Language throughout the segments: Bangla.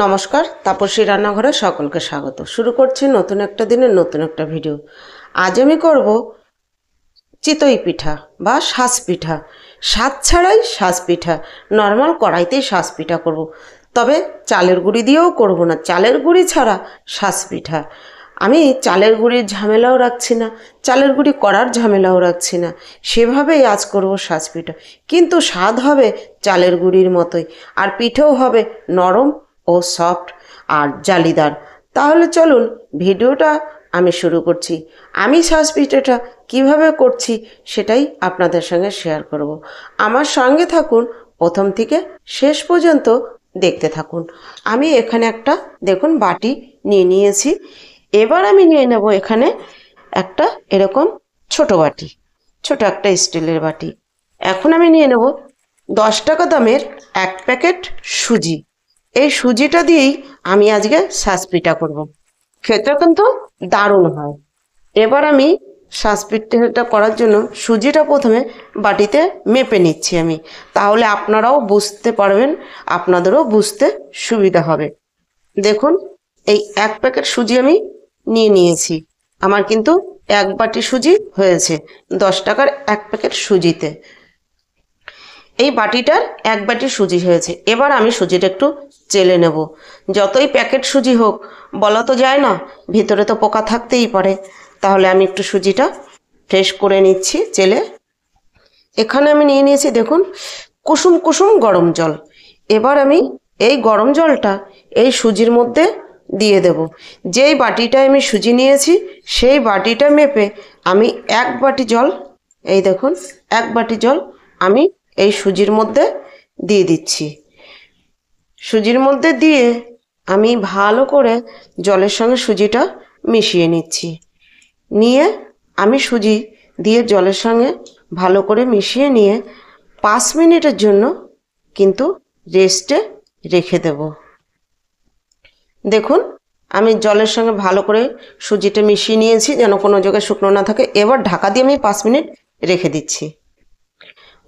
নমস্কার, তাপসী রান্নাঘরে সকলকে স্বাগত। শুরু করছি নতুন একটা দিনের নতুন একটা ভিডিও। আজ আমি করব চিতই পিঠা বা সাজ পিঠা। স্বাদ ছাড়াই সাজ পিঠা, নর্মাল কড়াইতেই সাজ পিঠা করব। তবে চালের গুঁড়ি দিয়েও করব না, চালের গুঁড়ি ছাড়া সাজ পিঠা। আমি চালের গুঁড়ির ঝামেলাও রাখছি না, চালের গুঁড়ি করার ঝামেলাও রাখছি না, সেভাবেই আজ করব সাজ পিঠা। কিন্তু স্বাদ হবে চালের গুঁড়ির মতোই, আর পিঠেও হবে নরম ও সফট আর জালিদার। তাহলে চলুন ভিডিওটা আমি শুরু করছি। আমি সাজ পিঠাটা কীভাবে করছি সেটাই আপনাদের সঙ্গে শেয়ার করব। আমার সঙ্গে থাকুন, প্রথম থেকে শেষ পর্যন্ত দেখতে থাকুন। আমি এখানে একটা দেখুন বাটি নিয়ে নিয়েছি। এবার আমি নিয়ে নেব এখানে একটা এরকম ছোট বাটি, ছোট একটা স্টিলের বাটি। এখন আমি নিয়ে নেব 10 টাকা দামের এক প্যাকেট সুজি। এই সুজিটা দিয়েই আমি আজকে সাজ পিঠা করব। খেতে কিন্তু দারুণ হয়। এবার আমি সাজ পিঠাটা করার জন্য সুজিটা প্রথমে বাটিতে মেপে নিচ্ছি আমি, তাহলে আপনারাও বুঝতে পারবেন, আপনাদেরও বুঝতে সুবিধা হবে। দেখুন, এই এক প্যাকেট সুজি আমি নিয়ে নিয়েছি। আমার কিন্তু এক বাটি সুজি হয়েছে 10 টাকার এক প্যাকেট সুজিতে। এই বাটিটার এক বাটি সুজি হয়েছে। এবার আমি সুজিটা একটু চেলে নেব। যতই প্যাকেট সুজি হোক, বলা তো যায় না, ভিতরে তো পোকা থাকতেই পারে। তাহলে আমি একটু সুজিটা ফ্রেশ করে নিচ্ছি চেলে। এখানে আমি নিয়ে নিয়েছি দেখুন কুসুম কুসুম গরম জল। এবার আমি এই গরম জলটা এই সুজির মধ্যে দিয়ে দেব। যেই বাটিটায় আমি সুজি নিয়েছি সেই বাটিটা মেপে আমি এক বাটি জল, এই দেখুন এক বাটি জল আমি এই সুজির মধ্যে দিয়ে দিচ্ছি। সুজির মধ্যে দিয়ে আমি ভালো করে জলের সঙ্গে সুজিটা মিশিয়ে নিচ্ছি। নিয়ে আমি সুজি দিয়ে জলের সঙ্গে ভালো করে মিশিয়ে নিয়ে 5 মিনিটের জন্য কিন্তু রেস্টে রেখে দেব। দেখুন, আমি জলের সঙ্গে ভালো করে সুজিটা মিশিয়ে নিয়েছি যেন কোনো জায়গায় শুকনো না থাকে। এবার ঢাকা দিয়ে আমি 5 মিনিট রেখে দিচ্ছি।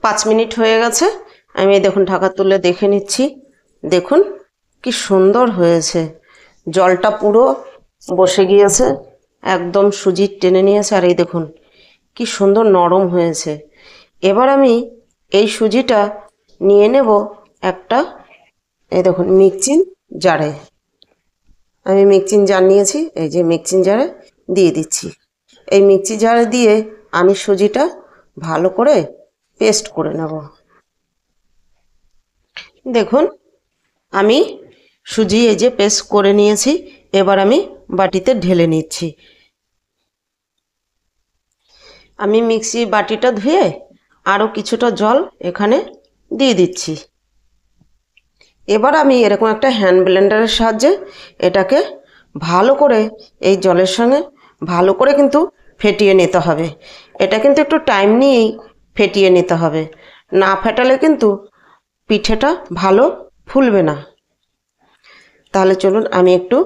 5 মিনিট হয়ে গেছে। আমি দেখুন ঢাকা তুলে দেখে নিচ্ছি। দেখুন কি সুন্দর হয়েছে, জলটা পুরো বসে গিয়েছে, একদম সুজি টেনে নিয়েছে। আর এই দেখুন কি সুন্দর নরম হয়েছে। এবার আমি এই সুজিটা নিয়ে নেব একটা, এই দেখুন মিক্সিং জারে। আমি মিক্সিং জার নিয়েছি, এই যে মিক্সিং জারে দিয়ে দিচ্ছি। এই মিক্সি জারে দিয়ে আমি সুজিটা ভালো করে পেস্ট করে নেব। দেখুন আমি সুজি এই যে পেস্ট করে নিয়েছি। এবার আমি বাটিতে ঢেলে নিচ্ছি। আমি মিক্সি বাটিটা ধুয়ে আরও কিছুটা জল এখানে দিয়ে দিচ্ছি। এবার আমি এরকম একটা হ্যান্ড ব্লেন্ডারের সাহায্যে এটাকে ভালো করে এই জলের সঙ্গে ভালো করে কিন্তু ফেটিয়ে নিতে হবে। এটা কিন্তু একটু টাইম নিয়েই ফেটিয়ে নিতে হবে, না ফেটালে কিন্তু পিঠেটা ভালো ফুলবে না। তাহলে চলুন আমি একটু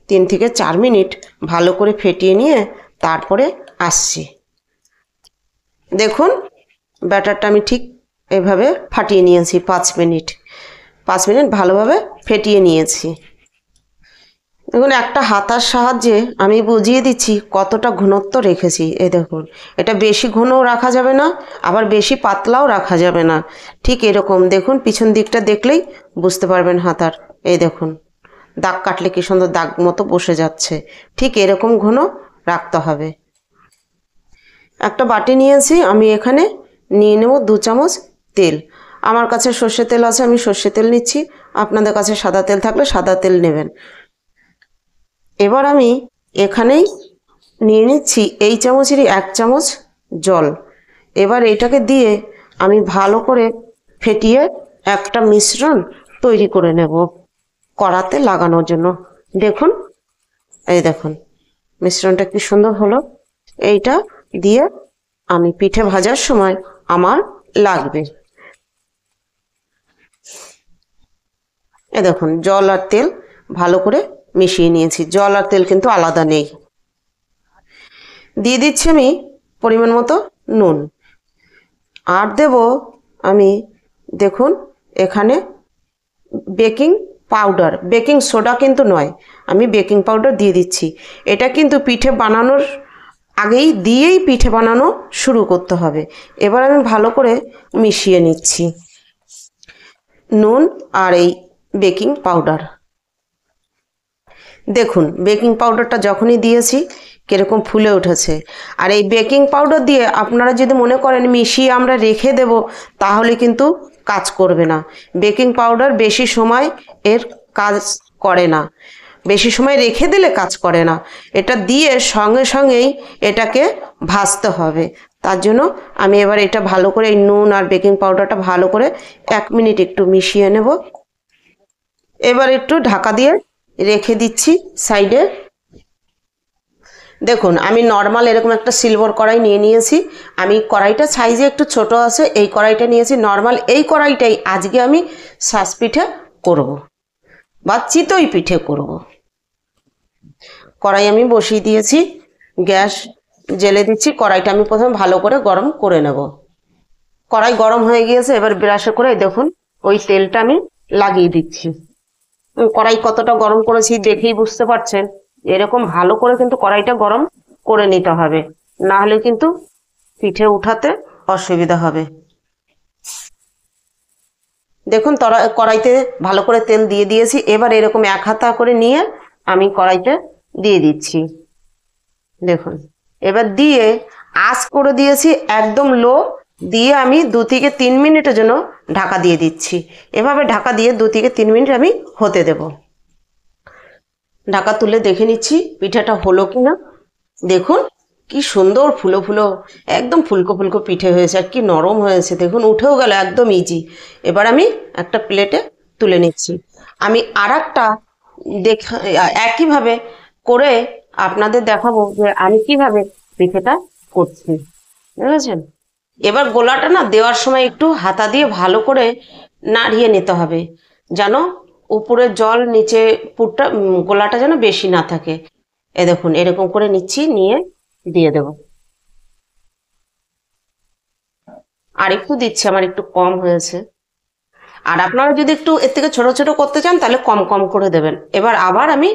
3 থেকে 4 মিনিট ভালো করে ফেটিয়ে নিয়ে তারপরে আসছি। দেখুন ব্যাটারটা আমি ঠিক এভাবে ফাটিয়ে নিয়েছি। 5 মিনিট ভালোভাবে ফেটিয়ে নিয়েছি। দেখুন একটা হাতার সাহায্যে আমি বুঝিয়ে দিচ্ছি কতটা ঘনত্ব রেখেছি। এই দেখুন, এটা বেশি ঘনও রাখা যাবে না, আবার বেশি পাতলাও রাখা যাবে না। ঠিক এরকম দেখুন, পিছন দিকটা দেখলেই বুঝতে পারবেন হাতার। এই দেখুন দাগ কাটলে কি সুন্দর দাগ মতো বসে যাচ্ছে। ঠিক এরকম ঘন রাখতে হবে। একটা বাটি নিয়েছি, আমি এখানে নিয়ে নেব 2 চামচ তেল। আমার কাছে সর্ষে তেল আছে, আমি সর্ষে তেল নিচ্ছি। আপনাদের কাছে সাদা তেল থাকলে সাদা তেল নেবেন। এবার আমি এখানেই নিয়ে নিচ্ছি এই চামচেরই 1 চামচ জল। এবার এটাকে দিয়ে আমি ভালো করে ফেটিয়ে একটা মিশ্রণ তৈরি করে নেব কড়াতে লাগানোর জন্য। দেখুন, এই দেখুন মিশ্রণটা কি সুন্দর হলো। এইটা দিয়ে আমি পিঠে ভাজার সময় আমার লাগবে। এই দেখুন জল আর তেল ভালো করে মিশিয়ে নিয়েছি, জল আর তেল কিন্তু আলাদা নেই। দিয়ে দিচ্ছি আমি পরিমাণ মতো নুন, আর দেব আমি দেখুন এখানে বেকিং পাউডার, বেকিং সোডা কিন্তু নয়, আমি বেকিং পাউডার দিয়ে দিচ্ছি। এটা কিন্তু পিঠে বানানোর আগেই দিয়েই পিঠে বানানো শুরু করতে হবে। এবার আমি ভালো করে মিশিয়ে নিচ্ছি নুন আর এই বেকিং পাউডার। দেখুন বেকিং পাউডারটা যখনই দিয়েছি কীরকম ফুলে উঠেছে। আর এই বেকিং পাউডার দিয়ে আপনারা যদি মনে করেন মিশিয়ে আমরা রেখে দেব, তাহলে কিন্তু কাজ করবে না। বেকিং পাউডার বেশি সময় এর কাজ করে না, বেশি সময় রেখে দিলে কাজ করে না। এটা দিয়ে সঙ্গে সঙ্গেই এটাকে ভাজতে হবে। তার জন্য আমি এবার এটা ভালো করে এই নুন আর বেকিং পাউডারটা ভালো করে 1 মিনিট একটু মিশিয়ে নেব। এবার একটু ঢাকা দিয়ে রেখে দিচ্ছি সাইডে। দেখুন আমি নর্মাল এরকম একটা সিলভার কড়াই নিয়ে নিয়েছি। আমি কড়াইটা সাইজে একটু ছোট আছে, এই কড়াইটা নিয়েছি নর্মাল। এই কড়াইটাই আজকে আমি শাঁস পিঠে করব বা চিতই পিঠে করব। কড়াই আমি বসিয়ে দিয়েছি, গ্যাস জ্বেলে দিচ্ছি। কড়াইটা আমি প্রথমে ভালো করে গরম করে নেব। কড়াই গরম হয়ে গিয়েছে, এবার ব্রাশে করে দেখুন ওই তেলটা আমি লাগিয়ে দিচ্ছি। কড়াই কতটা গরম করেছি দেখেই বুঝতে পারছেন। এরকম ভালো করে কিন্তু কড়াইটা গরম করে নিতে হবে, না হলে কিন্তু পিঠে উঠাতে অসুবিধা হবে। দেখুন কড়াইতে ভালো করে তেল দিয়ে দিয়েছি। এবার এরকম 1 হাতা করে নিয়ে আমি কড়াইতে দিয়ে দিচ্ছি। দেখুন এবার দিয়ে আঁচ করে দিয়েছি একদম লো, দিয়ে আমি 2 থেকে 3 মিনিটের জন্য ঢাকা দিয়ে দিচ্ছি। এভাবে ঢাকা দিয়ে 2 থেকে 3 মিনিট আমি হতে দেব। ঢাকা তুলে দেখে নিচ্ছি পিঠাটা হলো কিনা। দেখুন কি সুন্দর ফুলো ফুলো, একদম ফুলকো ফুলকো পিঠে হয়েছে, আর কি নরম হয়েছে। দেখুন উঠেও গেল, একদম ইজি। এবার আমি একটা প্লেটে তুলে নিচ্ছি। আমি আরেকটা একইভাবে করে আপনাদের দেখাবো যে আমি কিভাবে পিঠেটা করছি, বুঝেছেন। এবার গোলাটা না দেওয়ার সময় একটু হাতা দিয়ে ভালো করে নাড়িয়ে নিতে হবে, যেন উপরে জল নিচে পুরটা গোলাটা যেন বেশি না থাকে। এ দেখুন এরকম করে নিচ্ছি, নিয়ে দিয়ে দেব। আর একটু দিচ্ছি, আমার একটু কম হয়েছে। আর আপনারা যদি একটু এর থেকে ছোট ছোট করতে চান তাহলে কম কম করে দেবেন। এবার আবার আমি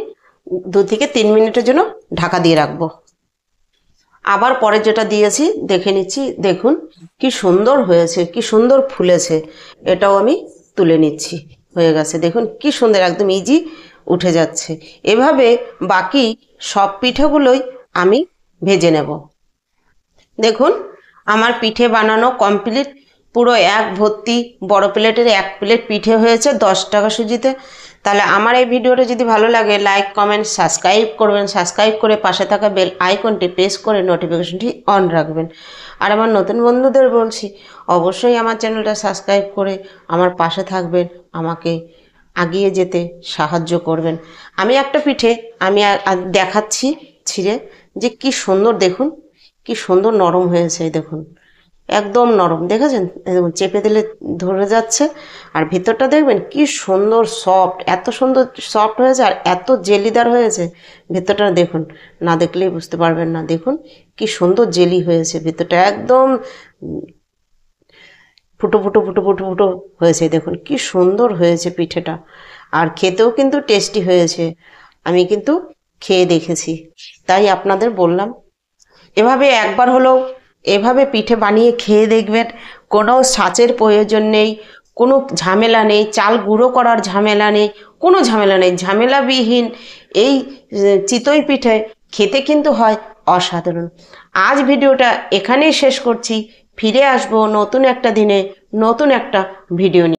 2 থেকে 3 মিনিটের জন্য ঢাকা দিয়ে রাখবো। আবার পরে যেটা দিয়েছি দেখে নিচ্ছি। দেখুন কি সুন্দর হয়েছে, কি সুন্দর ফুলেছে। এটাও আমি তুলে নিচ্ছি, হয়ে গেছে। দেখুন কি সুন্দর, একদম ইজি উঠে যাচ্ছে। এভাবে বাকি সব পিঠেগুলোই আমি ভেজে নেব। দেখুন আমার পিঠে বানানো কমপ্লিট। পুরো 1 ভর্তি বড় প্লেটের 1 প্লেট পিঠে হয়েছে 10 টাকা সুজিতে। তাহলে আমার এই ভিডিওটা যদি ভালো লাগে লাইক কমেন্ট সাবস্ক্রাইব করবেন। সাবস্ক্রাইব করে পাশে থাকা বেল আইকনটি প্রেস করে নোটিফিকেশনটি অন রাখবেন। আর আমার নতুন বন্ধুদের বলছি অবশ্যই আমার চ্যানেলটা সাবস্ক্রাইব করে আমার পাশে থাকবেন, আমাকে এগিয়ে যেতে সাহায্য করবেন। আমি একটা পিঠে আমি দেখাচ্ছি ছিঁড়ে, যে কি সুন্দর, দেখুন কি সুন্দর নরম হয়েছে। দেখুন একদম নরম, দেখেছেন, দেখুন চেপে দিলে ধরে যাচ্ছে। আর ভিতরটা দেখবেন কি সুন্দর সফট, এত সুন্দর সফট হয়েছে আর এত জেলিদার হয়েছে ভিতরটা। দেখুন না দেখলেই বুঝতে পারবেন না। দেখুন কি সুন্দর জেলি হয়েছে ভিতরটা, একদম ফুটো ফুটো ফুটো ফুটো ফুটো হয়েছে। দেখুন কি সুন্দর হয়েছে পিঠেটা, আর খেতেও কিন্তু টেস্টি হয়েছে। আমি কিন্তু খেয়ে দেখেছি, তাই আপনাদের বললাম। এভাবে একবার হলেও এভাবে পিঠে বানিয়ে খেয়ে দেখবেন। কোনো ছাঁচের প্রয়োজন নেই, কোনো ঝামেলা নেই, চাল গুঁড়ো করার ঝামেলা নেই, কোনো ঝামেলা নেই। ঝামেলাবিহীন এই চিতই পিঠে খেতে কিন্তু হয় অসাধারণ। আজ ভিডিওটা এখানেই শেষ করছি। ফিরে আসবো নতুন একটা দিনে নতুন একটা ভিডিও নিয়ে।